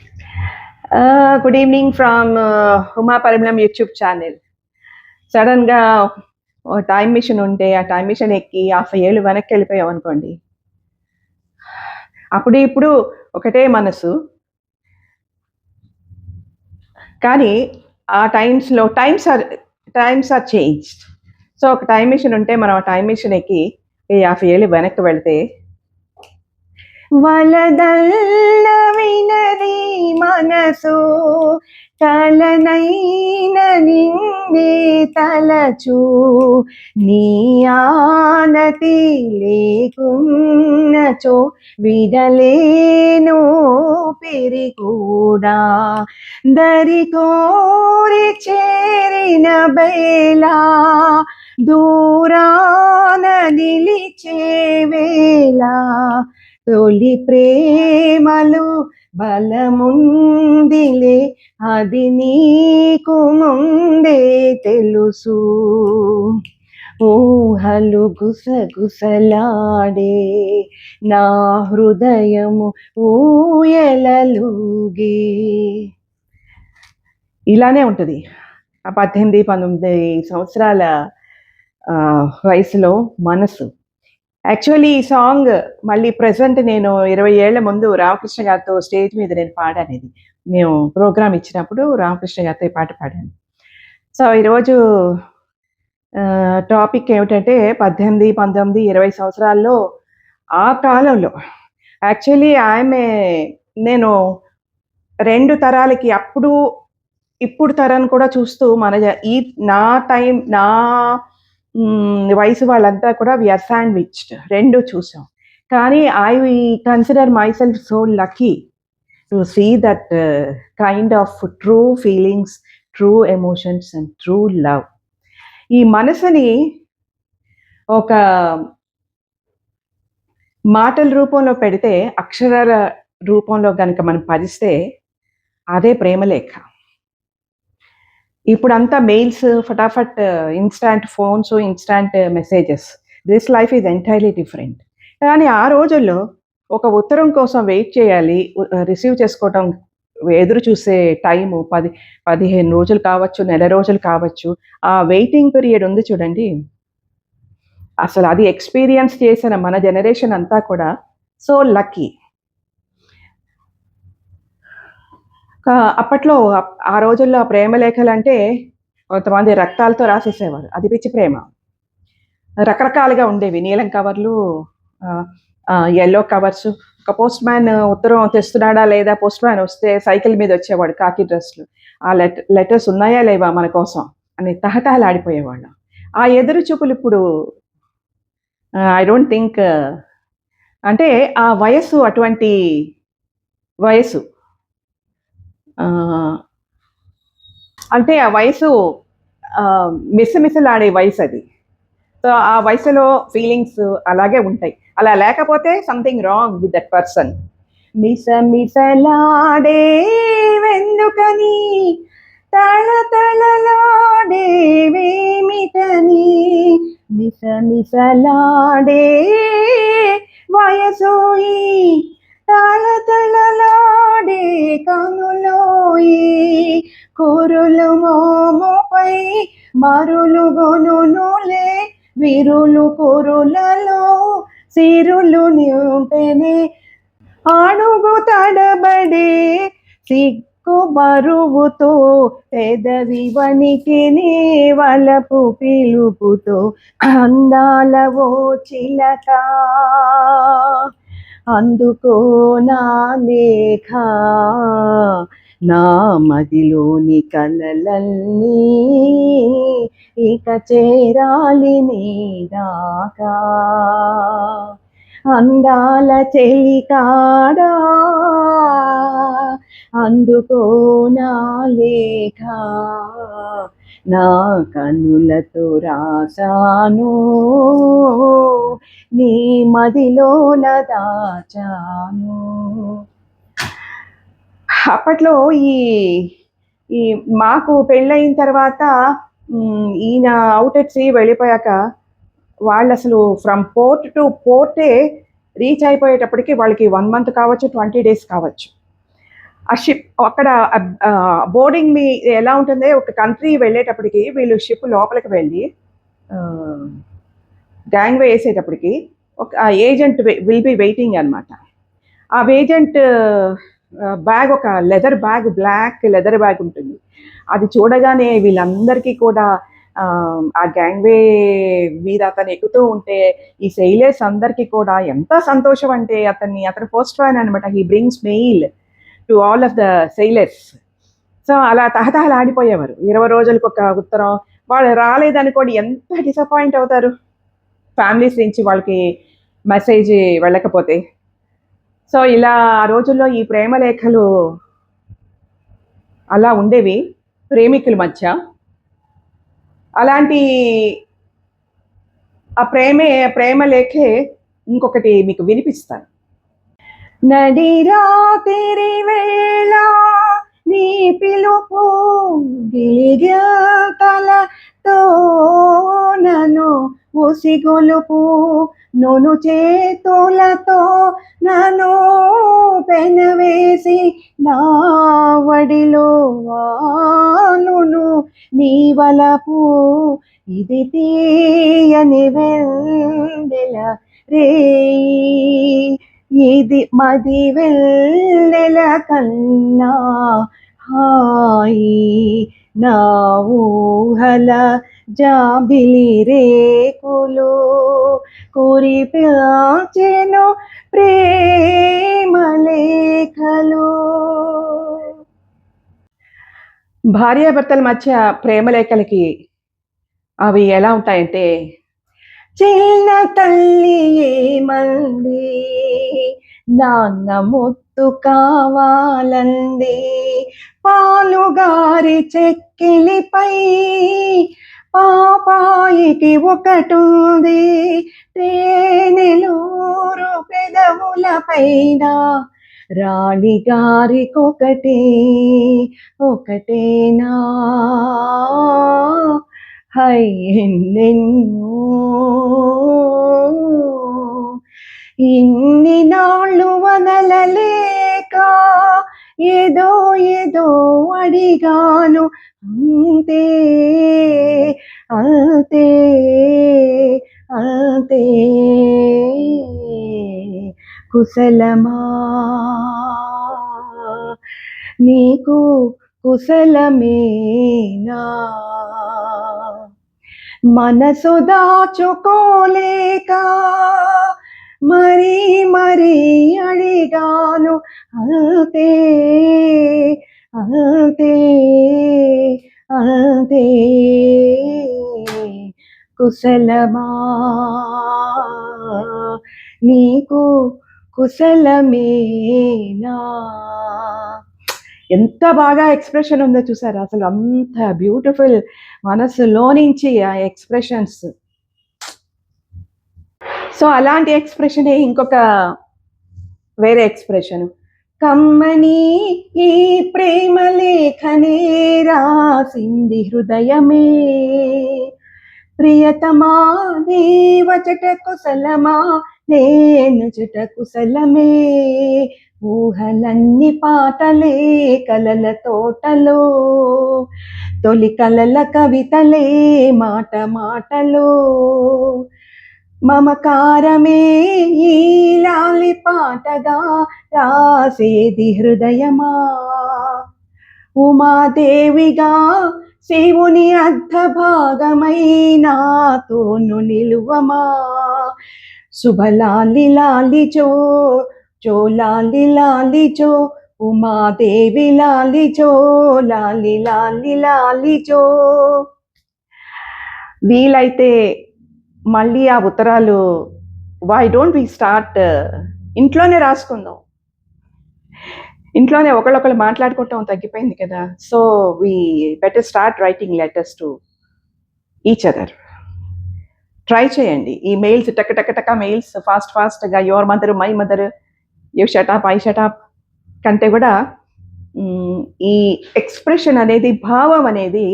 Good evening from Huma Paramalam YouTube channel. సడన్‌గా ఓ time machine ఉంటే, ఆ టైమ్ మిషన్ ఎక్కి 50 ఏళ్ళు వెనక్కెళ్ళిపోయామనుకోండి. అప్పుడు ఇప్పుడు ఒకటే మనసు. కానీ ఆ టైమ్స్ ఆర్ చేంజ్డ్. సో, ఒక టైమ్ మిషన్ ఉంటే మనం ఆ టైమ్ మిషన్ ఎక్కి ఈ 50 ఏళ్ళు వెనక్కి వెళ్తే వలదల్ల వినది మనసు కలనైన నిందే తలచు నీ ఆనతి లేకున్నచో విడలేను పిరి కూడా దరి కోరి చేరిన బేలా దూరాన నిలిచే వేళ తొలి ప్రేమలు బలముందిలే అది నీకు ముందే తెలుసు ఊహలు గుసగుసలాడే నా హృదయము ఊయలలుగే. ఇలానే ఉంటుంది ఆ 18-19 సంవత్సరాల వయసులో మనసు. యాక్చువల్లీ ఈ సాంగ్ మళ్ళీ ప్రెజెంట్ నేను 20 ఏళ్ల ముందు రామకృష్ణ గారితో స్టేజ్ మీద నేను పాడాను. ఇది మేము ప్రోగ్రామ్ ఇచ్చినప్పుడు రామకృష్ణ గారితో ఈ పాట పాడాను. సో ఈరోజు టాపిక్ ఏమిటంటే 18, 19, 20 సంవత్సరాల్లో ఆ కాలంలో యాక్చువల్లీ నేను 2 తరాలకి అప్పుడు ఇప్పుడు తరాన్ని కూడా చూస్తూ నా వయసు వాళ్ళంతా కూడా వీఆర్ శాండ్విచ్డ్. 2 చూసాం. కానీ I consider myself so lucky to see that kind of true feelings, true emotions and true love. ఈ మనసుని ఒక మాటల రూపంలో పెడితే, అక్షరాల రూపంలో గనక మనం పరిస్తే అదే ప్రేమలేఖ. ఇప్పుడంతా మెయిల్స్, ఫటాఫట్, instant phones, instant messages. This life is entirely different. కానీ ఆ రోజుల్లో ఒక ఉత్తరం కోసం వెయిట్ చేయాలి. రిసీవ్ చేసుకోవటం, ఎదురు చూసే టైము 15 రోజులు కావచ్చు, నెల రోజులు కావచ్చు. ఆ వెయిటింగ్ పీరియడ్ ఉంది చూడండి. అసలు అది ఎక్స్‌పీరియన్స్ చేసిన మన జనరేషన్ అంతా కూడా సో లక్కీ. అప్పట్లో ఆ రోజుల్లో ప్రేమలేఖలంటే కొంతమంది రక్తాలతో రాసేసేవారు. అది పిచ్చి ప్రేమ. రకరకాలుగా ఉండేవి. నీలం కవర్లు, యెల్లో కవర్సు. ఒక పోస్ట్ మ్యాన్ ఉత్తరం తెస్తున్నాడా లేదా, పోస్ట్ మ్యాన్ వస్తే సైకిల్ మీద వచ్చేవాడు కాకి డ్రెస్‌లో. ఆ లెటర్స్ ఉన్నాయా లేవా మన కోసం అని తహతహలాడిపోయేవాళ్ళం. ఆ ఎదురు చూపులు ఇప్పుడు ఐ డోంట్ థింక్, అంటే ఆ వయస్సు అటువంటి వయస్సు. అంటే ఆ వయసు మిసమిసలాడే వయసు అది. సో ఆ వయసులో ఫీలింగ్స్ అలాగే ఉంటాయి. అలా లేకపోతే something wrong with that person. మిసమిసలాడే వెందుకని, తళతళలాడే వేమిటని, మిసమిసలాడే వయసోయి, తళతళలాడే కనులోయి, కురులు మోముపై మరులు గొనునులే, విరులు కురులలో సిరులు నింపెనే, అడుగు తడబడే సిగ్గు బరువుతో, పెదవి వణికినే వలపు పిలుపుతో, అందాల ఓ చిలక అందుకో నా లేఖ, నా మదిలోని కలలన్నీ ఇక చేరాలి నీ దాకా, అందాల చెలికాడా అందుకో నా లేఖ, నా కనులతో రాశాను నీ మదిలోన దాచాను. అప్పట్లో ఈ మాకు పెళ్ళయిన తర్వాత ఈయన అవుట్ ఎట్ సీ వెళ్ళిపోయాక వాళ్ళు అసలు ఫ్రమ్ పోర్ట్ టు పోర్టే రీచ్ అయిపోయేటప్పటికి వాళ్ళకి 1 month కావచ్చు, 20 days కావచ్చు. ఆ షిప్ అక్కడ బోర్డింగ్ మీ ఎలా ఉంటుంది, ఒక కంట్రీ వెళ్ళేటప్పటికి వీళ్ళు షిప్ లోపలికి వెళ్ళి గ్యాంగ్ వే వేసేటప్పటికి ఒక ఏజెంట్ విల్ బి వెయిటింగ్ అనమాట. ఆ ఏజెంట్ బ్యాగ్, ఒక leather bag, black leather bag ఉంటుంది. అది చూడగానే వీళ్ళందరికీ కూడా ఆ గ్యాంగ్వే మీద అతను ఎక్కుతూ ఉంటే ఈ సెయిలర్స్ అందరికీ కూడా ఎంత సంతోషం అంటే, అతను ఫస్ట్ ఫ్యాన్ అనమాట. He brings mail to all of the sailors. So అలా తహతహలు ఆడిపోయేవారు. 20 రోజులకు ఒక ఉత్తరం. వాళ్ళు రాలేదనుకోండి, ఎంత డిసప్పాయింట్ అవుతారు ఫ్యామిలీస్ నుంచి వాళ్ళకి మెసేజ్ వెళ్ళకపోతే. సో ఇలా ఆ రోజుల్లో ఈ ప్రేమ లేఖలు అలా ఉండేవి ప్రేమికుల మధ్య. అలాంటి ఆ ప్రేమ లేఖే ఇంకొకటి మీకు వినిపిస్తాను. నడి రాత్రి వేళ నీ పిలుపు గిలిగతలతో నన్ను ఉసిగొలుపు, నొను చేతులతో నన్ను పెనవేసి నా వడిలో వాలును నీ వలపు, ఇది తీయని వెన్నెల రేయి, ఇది మది వెన్నెల కన్నా హాయి, నా ఊహల జాబిలి రేకులు కురిపించెను ప్రేమ లేఖలు. భార్యాభర్తల మధ్య ప్రేమ లేఖలకి అవి ఎలా ఉంటాయంటే, చిన్న తల్లి ఏమంది, నాన్న ముత్తు కావాలంది, పాలుగారి చెక్కిలిపై పాపాయికి ఒకటుంది, తేనెలూరు పెదవుల పైన రాణిగారికొకటే ఒకటేనా, హై ఎన్నెన్నో ఇన్ని నాళ్ళు వదలలేక ఏదో ఏదో అడిగాను, అంతే అంతే అంతే, కుశలమా నీకు కుశలమేనా, మనసు దాచుకోలేక మరీ మరీ అడిగాను, అంతే అంతే అంతే, కుశలమా నీకు కుశలమేనా. ఎంత బాగా ఎక్స్ప్రెషన్ ఉందో చూసారా అసలు, అంత బ్యూటిఫుల్ మనసులో నుంచి ఆ ఎక్స్ప్రెషన్స్. సో అలాంటి ఎక్స్ప్రెషనే ఇంకొక వేరే ఎక్స్ప్రెషన్. కమ్మని ఈ ప్రేమ లేఖనే రాసింది హృదయమే, ప్రియతమా నీవచట కుశలమా నేను చట కుశలమే, ఊహలన్నీ పాటలే కలల తోటలో, తొలి కలల కవితలే మాట మాటలో, మమకారమే ఈ లాలి పాటగా రాసేది హృదయమా, ఉమాదేవిగా శివుని అర్ధ భాగమై నాతోను నిలువమా, శుభలాలి లాలి జో జో లాలి లాలి జో, ఉమాదేవి లాలి జో లాలి లాలి లాలి జో. వీలైతే మళ్ళీ ఆ ఉత్తరాలు వై డోంట్ వి స్టార్ట్ ఇంట్లోనే రాసుకుందాం. ఇంట్లోనే ఒకళ్ళొకళ్ళు మాట్లాడుకోవటం తగ్గిపోయింది కదా. So we better start writing letters to each other. Try చేయండి ఈ మెయిల్స్, టక టక టక మెయిల్స్ ఫాస్ట్గా your mother my mother you shut up I shut up కంటే కూడా ఈ ఎక్స్ప్రెషన్ అనేది, భావం అనేది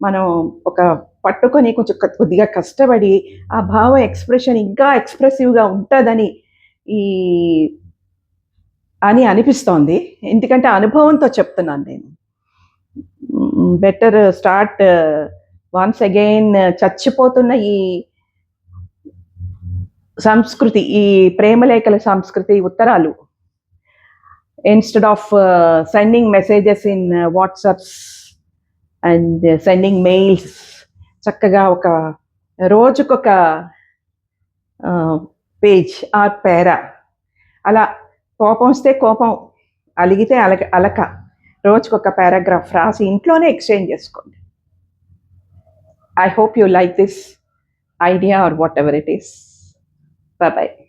మనం ఒక పట్టుకొని కొంచెం కొద్దిగా కష్టపడి ఆ భావం ఎక్స్ప్రెషన్ ఇంకా ఎక్స్ప్రెసివ్గా ఉంటుందని ఈ అని అనిపిస్తోంది. ఎందుకంటే అనుభవంతో చెప్తున్నాను నేను. బెటర్ స్టార్ట్ వన్స్ అగైన్ చచ్చిపోతున్న ఈ సంస్కృతి, ఈ ప్రేమలేఖల సంస్కృతి, ఉత్తరాలు instead of sending messages in WhatsApps and sending mails, చక్కగా ఒక రోజుకొక పేజ్ ఆర్ పేరా, అలా కోపం వస్తే కోపం, అలిగితే అలక, రోజుకొక పారాగ్రాఫ్ రాసి ఇంట్లోనే ఎక్స్చేంజ్ చేసుకోండి. I hope you like this idea or whatever it is. Bye bye.